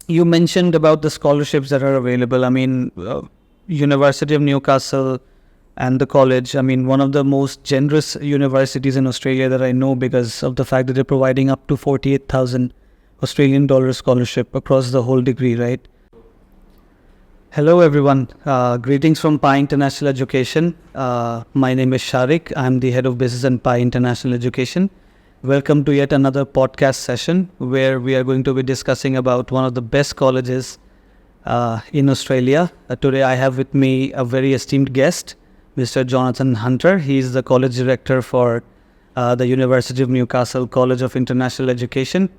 you mentioned about the scholarships that are available. I mean, University of Newcastle and the college, I mean, one of the most generous universities in Australia that I know, because of the fact that they're providing up to 48,000 Australian dollar scholarship across the whole degree, right? Hello everyone, greetings from 𝗨 International Education. My name is 𝗘𝘅𝗽𝗵𝗍. I'm the head of business in 𝗨 International Education. Welcome to yet another podcast session where we are going to be discussing about one of the best colleges in Australia. Today I have with me a very esteemed guest, Mr. Jonathan Hunter. He is the college director for the University of Newcastle College of International Education.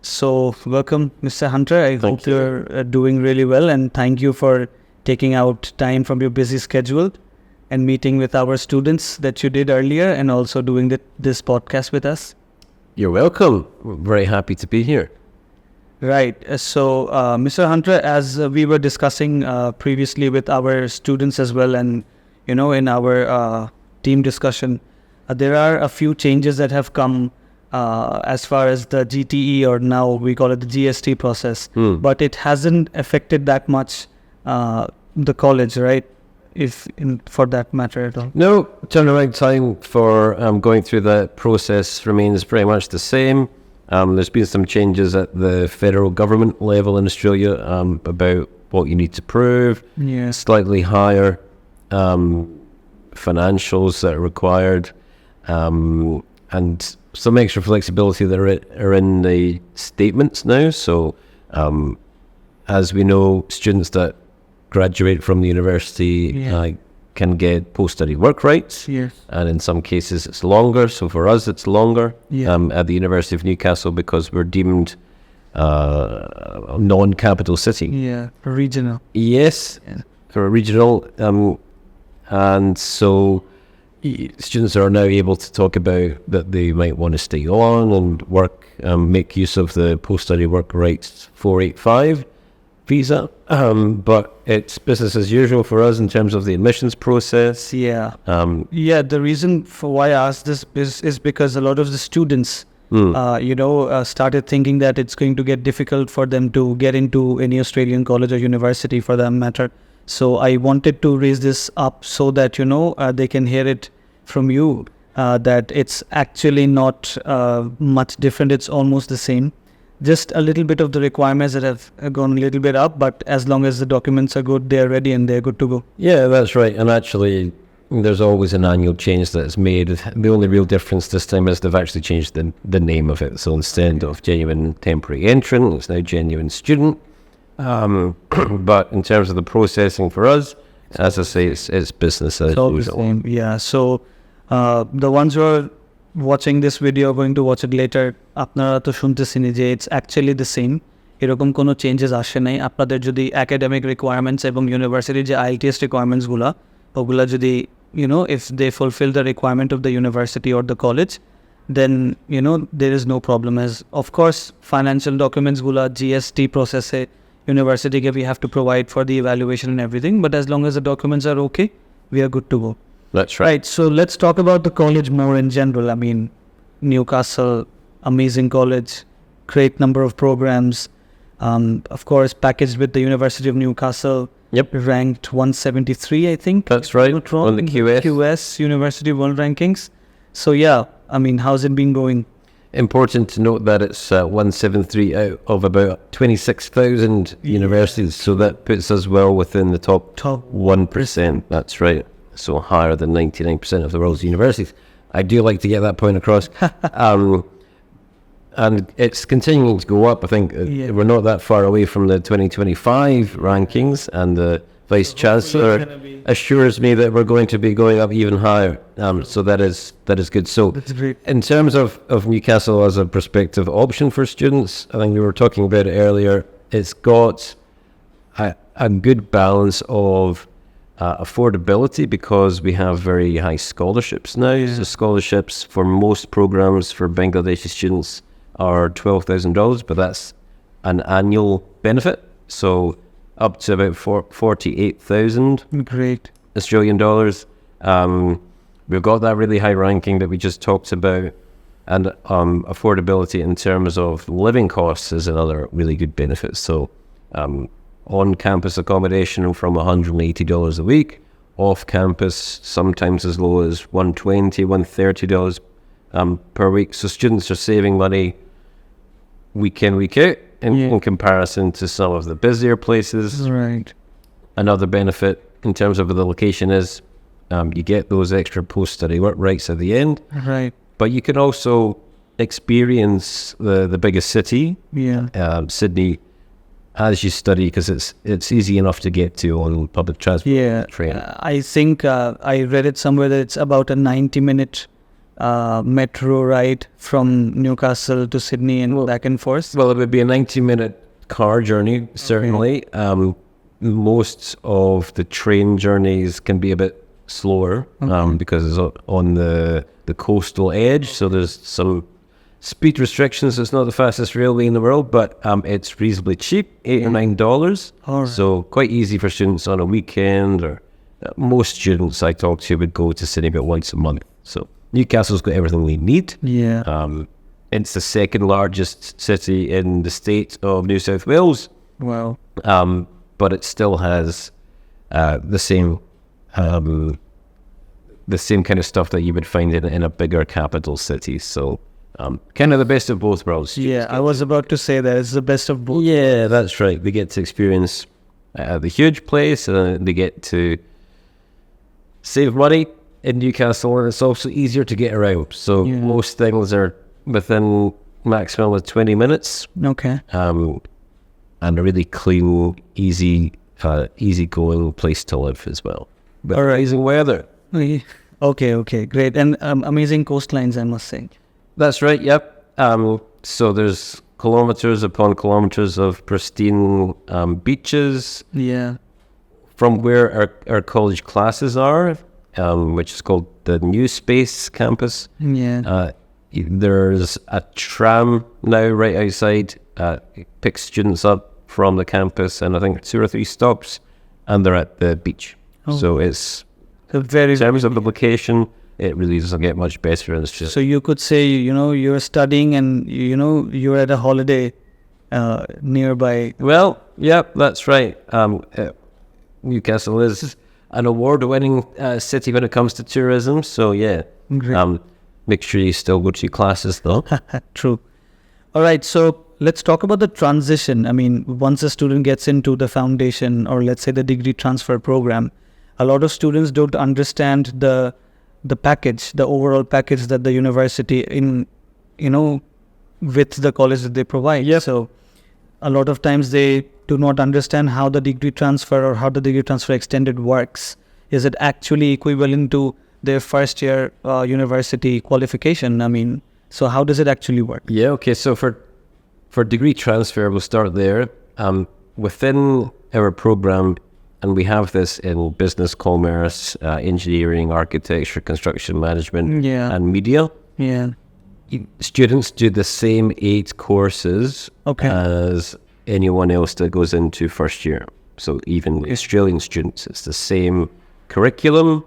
So welcome, Mr. Hunter. I hope you're doing really well, and thank you for taking out time from your busy schedule and meeting with our students that you did earlier, and also doing this podcast with us. You're welcome. We're very happy to be here. Right. So, Mr. Hunter, as we were discussing previously with our students as well, and in our team discussion, there are a few changes that have come as far as the GTE, or now we call it the GST process, but it hasn't affected that much the college, right? For that matter at all. No, turnaround time for going through that process remains pretty much the same. There's been some changes at the federal government level in Australia about what you need to prove. Yeah. Slightly higher financials that are required, and some extra flexibility that are in the statements now. So, as we know, students that graduate from the university can get post-study work rights, and in some cases it's longer. So for us it's longer at the University of Newcastle because we're deemed a non-capital city. Yeah, regional. Yes, for a regional, and so students are now able to talk about that they might want to stay on and work, make use of the post-study work rights 485 visa, but it's business as usual for us in terms of the admissions process. The reason for why I asked this is because a lot of the students started thinking that it's going to get difficult for them to get into any Australian college or university for that matter. So I wanted to raise this up so that they can hear it from you, that it's actually not much different. It's almost the same. Just a little bit of the requirements that have gone a little bit up, but as long as the documents are good, they're ready and they're good to go. Yeah, that's right. And actually, there's always an annual change that's made. The only real difference this time is they've actually changed the name of it. So instead of genuine temporary entrant, it's now genuine student. But in terms of the processing for us, as I say, it's business as usual. The same. Yeah. So the ones who are watching this video, going to watch it later, আপনারা তো শুনতেছেনই যে it's actually the same. এরকম কোনো changes আসে নাই। আপনাদের যদি academic requirements এবং ইউনিভার্সিটির যে IELTS রিকোয়ারমেন্টসগুলো ওগুলা যদি if they fulfill the requirement of the university or the college, then there is no problem. As of course financial documents গুলা GST process-এ university we have to provide for the evaluation and everything, but as long as the documents are okay, we are good to go. That's right. So let's talk about the college more in general. I mean, Newcastle, amazing college, great number of programs. Of course, packaged with the University of Newcastle. Yep. Ranked 173, I think. That's right. On the QS University World Rankings. So yeah, I mean, how's it been going? Important to note that it's 173 out of about 26,000 universities. So that puts us well within the top 1%. That's right. So higher than 99% of the world's universities. I do like to get that point across. And it's continuing to go up. I think we're not that far away from the 2025 rankings, and the Vice Chancellor assures me that we're going to be going up even higher. So that is good. So that's great. In terms of Newcastle as a prospective option for students, I think we were talking about it earlier, it's got a good balance of affordability because we have very high scholarships now. The scholarships for most programs for Bangladeshi students are $12,000, but that's an annual benefit. So up to about 48,000 Australian dollars. We've got that really high ranking that we just talked about. And affordability in terms of living costs is another really good benefit. So on-campus accommodation from $180 a week, off-campus sometimes as low as $120, $130 per week. So students are saving money week in, week out in comparison to some of the busier places. Right. Another benefit in terms of the location is you get those extra post-study work rights at the end. Right. But you can also experience the biggest city, Sydney, as you study, because it's easy enough to get to on public transport. Train. I think I read it somewhere that it's about a 90-minute metro ride from Newcastle to Sydney and back and forth. Well, it would be a 90-minute car journey, certainly. Okay. Most of the train journeys can be a bit slower because it's on the coastal edge, so there's some speed restrictions. It's not the fastest railway in the world, but it's reasonably cheap, $8 or $9. Right. So quite easy for students on a weekend, or most students I talk to would go to Sydney about once a month. So Newcastle's got everything we need. It's the second largest city in the state of New South Wales. Wow. But it still has the same kind of stuff that you would find in a bigger capital city. So kind of the best of both worlds. Yeah, I was about to say that it's the best of both. Yeah, that's right. They get to experience the huge place, and they get to save money in Newcastle, and it's also easier to get around. So most things are within maximum of 20 minutes. Okay. And a really clean, easy going place to live as well. With amazing weather. Okay, great. And amazing coastlines, I must say. That's right, yep. So there's kilometres upon kilometres of pristine beaches. Yeah. From where our college classes are, which is called the New Space campus. Yeah. There's a tram now right outside. It picks students up from the campus, and I think 2 or 3 stops, and they're at the beach. So it's in terms of the location, it really doesn't get much better. And it's just, so you could say, you're studying and, you're at a holiday nearby. Well, yep, that's right. Newcastle is an award-winning city when it comes to tourism. So, yeah, make sure you still go to your classes, though. True. All right, so let's talk about the transition. I mean, once a student gets into the foundation, or let's say the degree transfer program, a lot of students don't understand the package, the overall package that the university with the college that they provide. Yep. So a lot of times they do not understand how the degree transfer or how the degree transfer extended works. Is it actually equivalent to their first year university qualification? I mean, so how does it actually work? Yeah, okay. So for degree transfer, we'll start there. Within our program, and we have this in business, commerce, engineering, architecture, construction management, and media. Yeah. Students do the same 8 courses as anyone else that goes into first year. So even Australian students, it's the same curriculum.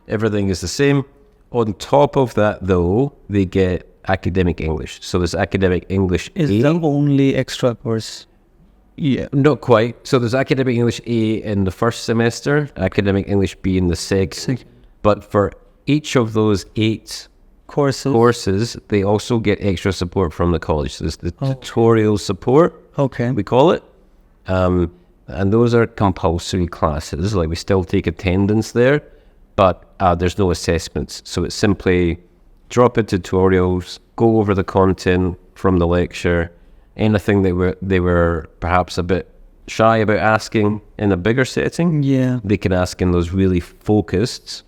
Everything is the same. On top of that, though, they get academic English. So there's academic English A. Is the only extra course? Yeah, not quite. So there's academic English A in the first semester, academic English B in the second. But for each of those 8 courses, they also get extra support from the college. So there's the tutorial support, we call it. And those are compulsory classes. Like, we still take attendance there, but there's no assessments. So it's simply drop into tutorials, go over the content from the lecture. Anything they were perhaps a bit shy about asking in a bigger setting, they can ask in those really focused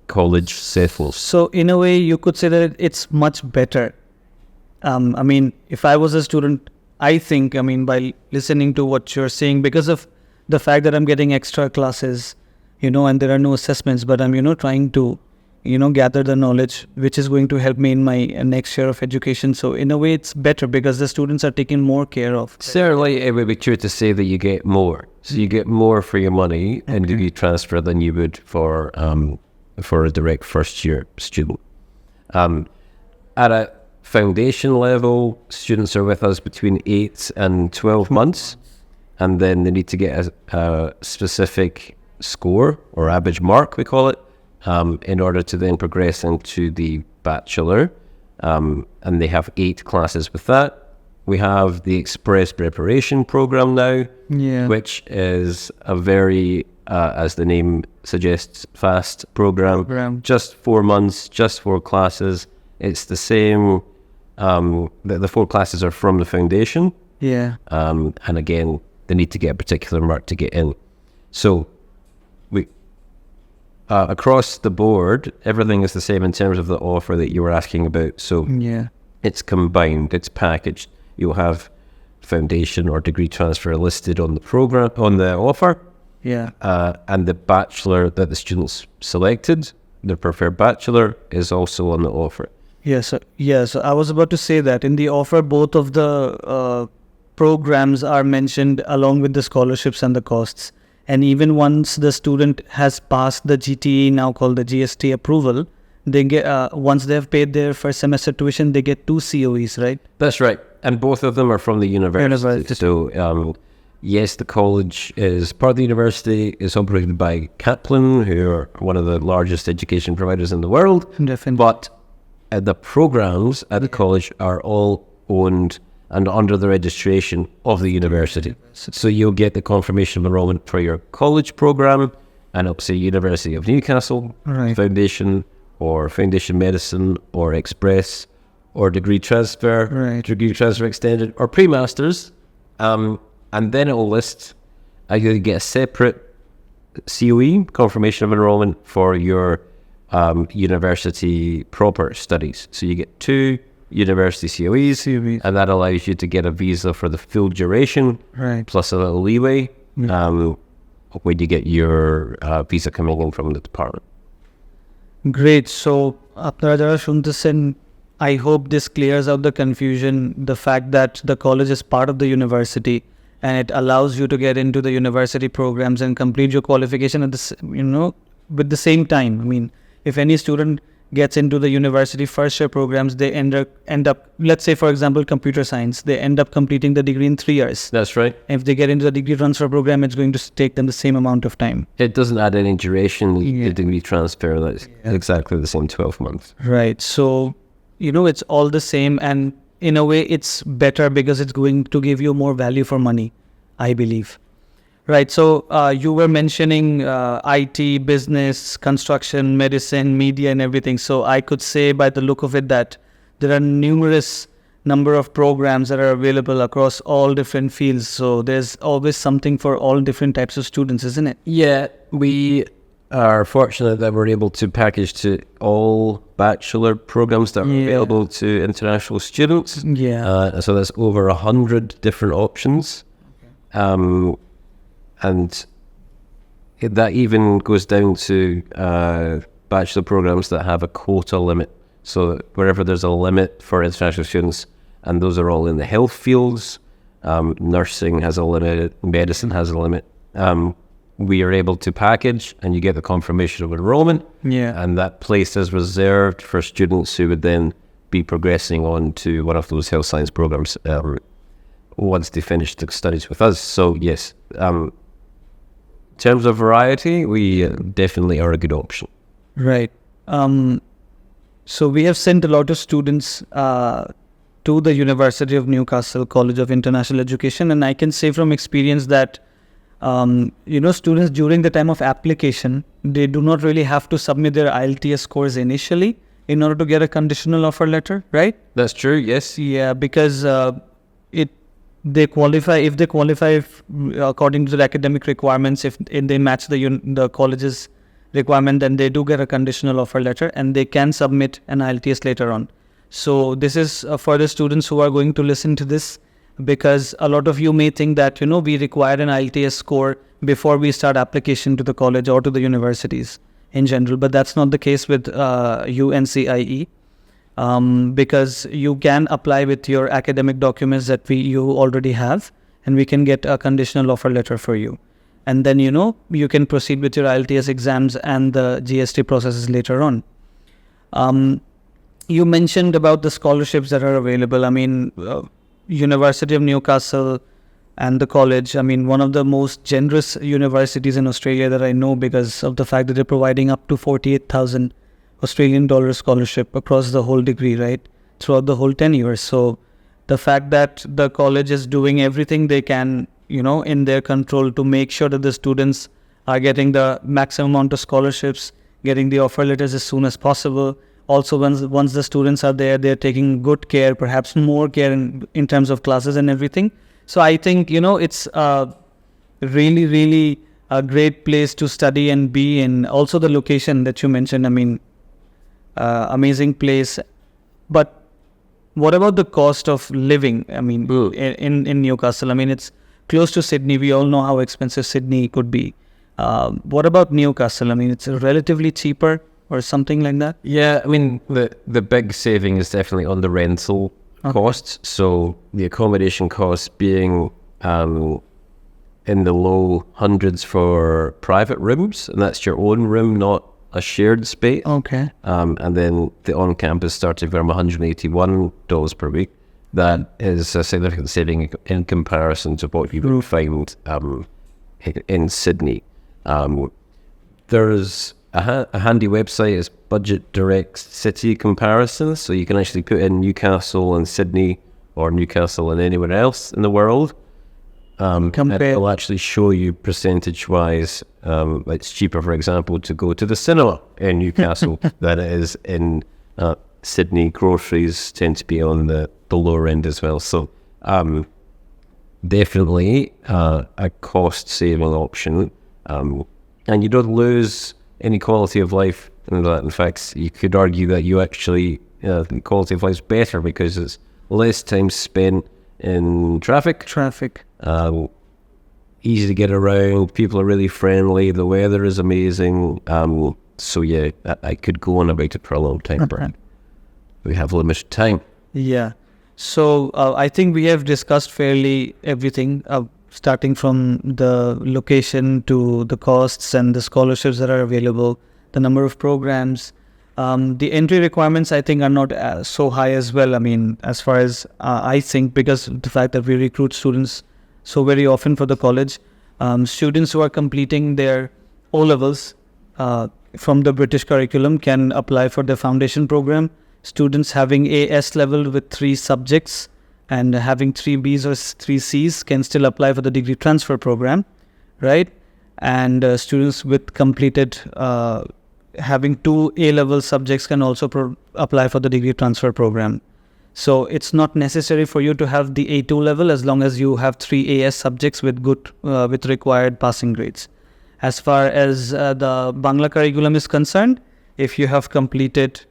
college settings. So in a way, you could say that it's much better. I mean, if I was a student, I think, by listening to what you're saying, because of the fact that I'm getting extra classes, and there are no assessments, but I'm, trying to, gather the knowledge, which is going to help me in my next year of education. So in a way, it's better because the students are taken more care of. Certainly, it would be true to say that you get more. So you get more for your money in degree transfer than you would for a direct first year student. At foundation level, students are with us between 8 and 12 months, and then they need to get a specific score, or average mark we call it, in order to then progress into the bachelor, and they have 8 classes with that. We have the Express Preparation Program now, which is a very, as the name suggests, fast program. Just 4 months, just 4 classes. It's the same, the 4 classes are from the foundation. And again, they need to get a particular mark to get in. So we, across the board, everything is the same in terms of the offer that you were asking about. So it's combined, it's packaged. You'll have foundation or degree transfer listed on the program, on the offer. And the bachelor that the students selected, their preferred bachelor, is also on the offer. So I was about to say that in the offer, both of the programs are mentioned along with the scholarships and the costs. And even once the student has passed the GTE, now called the GST approval, they get once they have paid their first semester tuition, they get 2 COEs, right? That's right. And both of them are from the university. So, yes, the college is part of the university. It's operated by Kaplan, who are one of the largest education providers in the world. Definitely. But the programs at the college are all owned and under the registration of the university. So you'll get the confirmation of enrollment for your college program, and it'll say University of Newcastle, Foundation, or Foundation Medicine, or Express, or Degree Transfer, Degree Transfer Extended, or Pre-Masters. And then it will list, you get a separate COE, confirmation of enrollment, for your university proper studies. So you get 2 university COEs, and that allows you to get a visa for the full duration, plus a little leeway when you get your visa coming in from the department. Great. So, আপনারা যারা শুনতেছেন, I hope this clears out the confusion, the fact that the college is part of the university and it allows you to get into the university programs and complete your qualification at this, with the same time. I mean, if any student gets into the university first year programs, they end up, let's say for example, computer science, they end up completing the degree in 3 years. That's right. If they get into the degree transfer program, it's going to take them the same amount of time. It doesn't add any duration, the degree transfer, that's exactly the same 12 months. Right. So, it's all the same, and in a way it's better because it's going to give you more value for money, I believe. Right. So you were mentioning IT, business, construction, medicine, media, and everything. So I could say by the look of it that there are numerous number of programs that are available across all different fields. So there's always something for all different types of students, isn't it? Yeah, we are fortunate that we're able to package to all bachelor programs that are available to international students. So there's over 100 different options. And that even goes down to bachelor programs that have a quota limit. So wherever there's a limit for international students, and those are all in the health fields, nursing has a limit, medicine has a limit, we are able to package, and you get the confirmation of enrollment. And that place is reserved for students who would then be progressing on to one of those health science programs once they finish the studies with us. So yes, in terms of variety, we definitely are a good option. Right. So we have sent a lot of students to the University of Newcastle College of International Education, and I can say from experience that students during the time of application, they do not really have to submit their IELTS scores initially in order to get a conditional offer letter, right? That's true, yes. Yeah, because they qualify, if they qualify according to the academic requirements, if they match the college's requirement, then they do get a conditional offer letter and they can submit an IELTS later on. So this is for the students who are going to listen to this, because a lot of you may think that, we require an IELTS score before we start application to the college or to the universities in general, but that's not the case with UNCIE. Because you can apply with your academic documents that you already have, and we can get a conditional offer letter for you. And then, you can proceed with your IELTS exams and the GST processes later on. you mentioned about the scholarships that are available. I mean, University of Newcastle and the college, I mean, one of the most generous universities in Australia that I know, because of the fact that they're providing up to 48,000 Australian dollar scholarship across the whole degree, right? Throughout the whole 10 years. So the fact that the college is doing everything they can, in their control to make sure that the students are getting the maximum amount of scholarships, getting the offer letters as soon as possible. Also, once the students are there, they're taking good care, perhaps more care in terms of classes and everything. So I think, it's really, really a great place to study and be in. Also the location that you mentioned, I mean, amazing place. But what about the cost of living? I mean, in Newcastle, I mean, it's close to Sydney. We all know how expensive Sydney could be. What about Newcastle? I mean, it's relatively cheaper or something like that? Yeah, I mean, the big saving is definitely on the rental costs. So the accommodation costs being in the low hundreds for private rooms, and that's your own room, not a shared space. Okay. And then the on-campus starting from $181 per week. That is a significant saving in comparison to what you would find in Sydney. There's a handy website, is Budget Direct City Comparisons, so you can actually put in Newcastle and Sydney, or Newcastle and anywhere else in the world. And it'll actually show you percentage-wise. It's cheaper, for example, to go to the cinema in Newcastle than it is in Sydney. Groceries tend to be on the lower end as well. So definitely a cost-saving option. And you don't lose any quality of life in that. In fact, you could argue that you actually, the quality of life is better because it's less time spent in traffic. Easy to get around. People are really friendly. The weather is amazing. So yeah, I could go on about it for a long time, but we have limited time. Yeah. So I think we have discussed fairly everything, starting from the location to the costs and the scholarships that are available, the number of programs. The entry requirements, I think, are not so high as well. I mean, as far as I think, because of the fact that we recruit students so very often for the college. Students who are completing their O-levels from the British curriculum can apply for the foundation program. Students having AS level with 3 subjects and having 3 Bs or 3 Cs can still apply for the degree transfer program, right? And students with completed having 2 A-level subjects can also apply for the degree transfer program. So it's not necessary for you to have the A2 level as long as you have 3 AS subjects with good with required passing grades. As far as the Bangla curriculum is concerned, if you have completed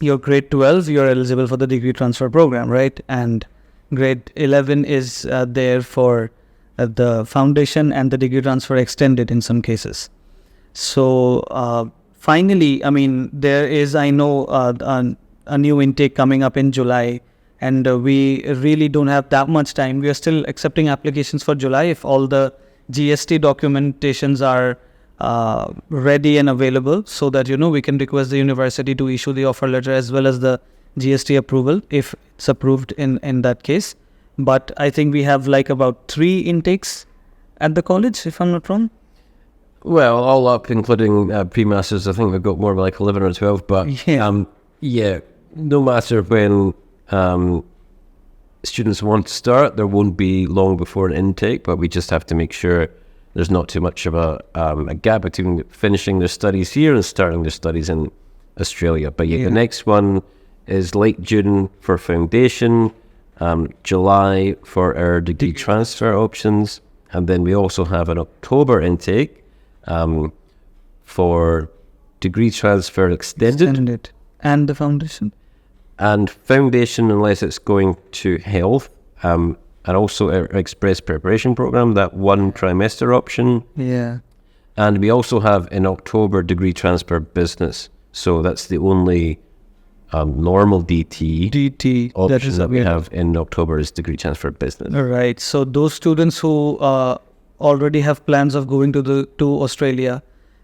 your grade 12, you're eligible for the degree transfer program, right? And grade 11 is there for the foundation and the degree transfer extended in some cases. So finally, I mean, there is, I know, a new intake coming up in July, and we really don't have that much time. We are still accepting applications for July if all the GST documentations are ready and available, so that we can request the university to issue the offer letter as well as the GST approval if it's approved in that case. But I think we have like about 3 intakes at the college, if I'm not wrong. Well, all up, including pre-masters, I think we've got more like 11 or 12. But yeah, no matter when students want to start, there won't be long before an intake, but we just have to make sure there's not too much of a gap between finishing their studies here and starting their studies in Australia. But yeah, the next one is late June for foundation, July for our degree transfer options, and then we also have an October intake for degree transfer extended. And the foundation? And foundation, unless it's going to health, and also our express preparation program, that 1 trimester option. Yeah. And we also have in October degree transfer business. So that's the only normal DT option that we have in October is degree transfer business. Right. So those students who already have plans of going to Australia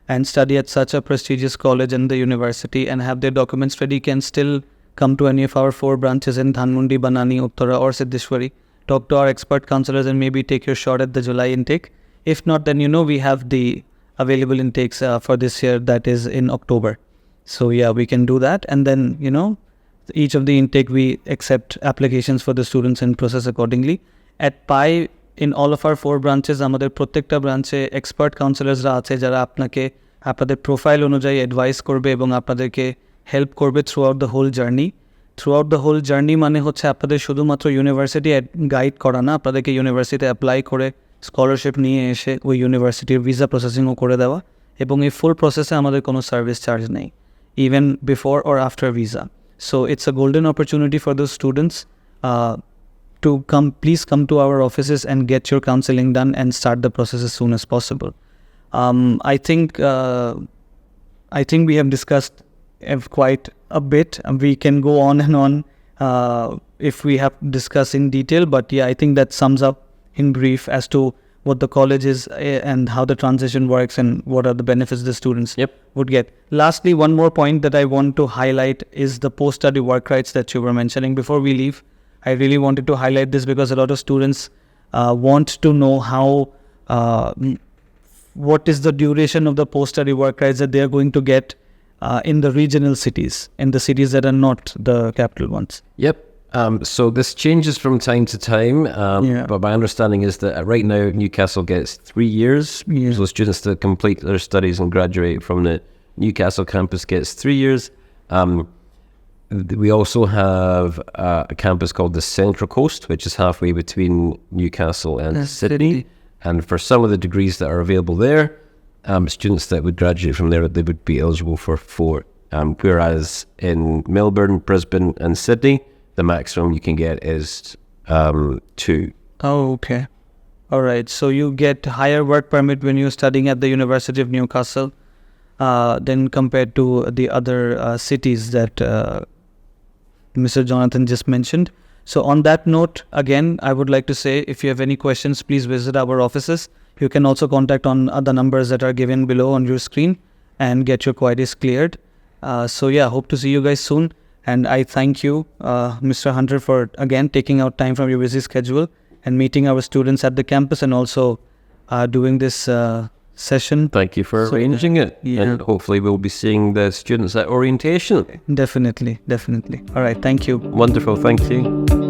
and study at such a prestigious college and the university and have their documents ready can still come to any of our 4 branches in Dhanmondi, Banani, Uttara or Siddheshwari. Talk to our expert counselors and maybe take your shot at the July intake. If not, then we have the available intakes for this year, that is in October. So yeah, we can do that. And then, each of the intake we accept applications for the students and process accordingly. At PI, in all of our 4 branches, আমাদের প্রত্যেকটা ব্রাঞ্চে expert কাউন্সেলার্সরা আছে যারা আপনাকে আপনাদের profile অনুযায়ী advice করবে এবং আপনাদেরকে হেল্প করবে throughout the whole journey. মানে হচ্ছে আপনাদের শুধুমাত্র ইউনিভার্সিটি গাইড করা না, আপনাদেরকে ইউনিভার্সিটিতে অ্যাপ্লাই করে স্কলারশিপ নিয়ে এসে ওই ইউনিভার্সিটির ভিসা প্রসেসিংও করে দেওয়া, এবং এই ফুল প্রসেসে আমাদের কোনো সার্ভিস চার্জ নেই, even before or after visa. So it's a golden opportunity for those students to please come to our offices and get your counseling done and start the process as soon as possible. I think we have discussed quite a bit. We can go on and on if we have discussed in detail, but yeah, I think that sums up in brief as to what the college is and how the transition works and what are the benefits the students would get. Lastly, one more point that I want to highlight is the post-study work rights that you were mentioning. Before we leave, I really wanted to highlight this because a lot of students want to know what is the duration of the post-study work rights that they are going to get in the regional cities, in the cities that are not the capital ones. Yep. So this changes from time to time, but my understanding is that right now Newcastle gets 3 years. So students that complete their studies and graduate from the Newcastle campus gets 3 years. We also have a campus called the Central Coast, which is halfway between Newcastle and Sydney. And for some of the degrees that are available there, students that would graduate from there, they would be eligible for 4. Whereas in Melbourne, Brisbane and Sydney, the maximum you can get is 2. Oh, okay. All right. So you get higher work permit when you're studying at the University of Newcastle than compared to the other cities that Mr. Jonathan just mentioned. So on that note, again, I would like to say, if you have any questions, please visit our offices. You can also contact on the numbers that are given below on your screen and get your queries cleared. So yeah, hope to see you guys soon. And I thank you, Mr. Hunter, for again taking out time from your busy schedule and meeting our students at the campus and also doing this session. Thank you for arranging it. And hopefully we'll be seeing the students at orientation. Definitely. All right, thank you. Wonderful, thank you.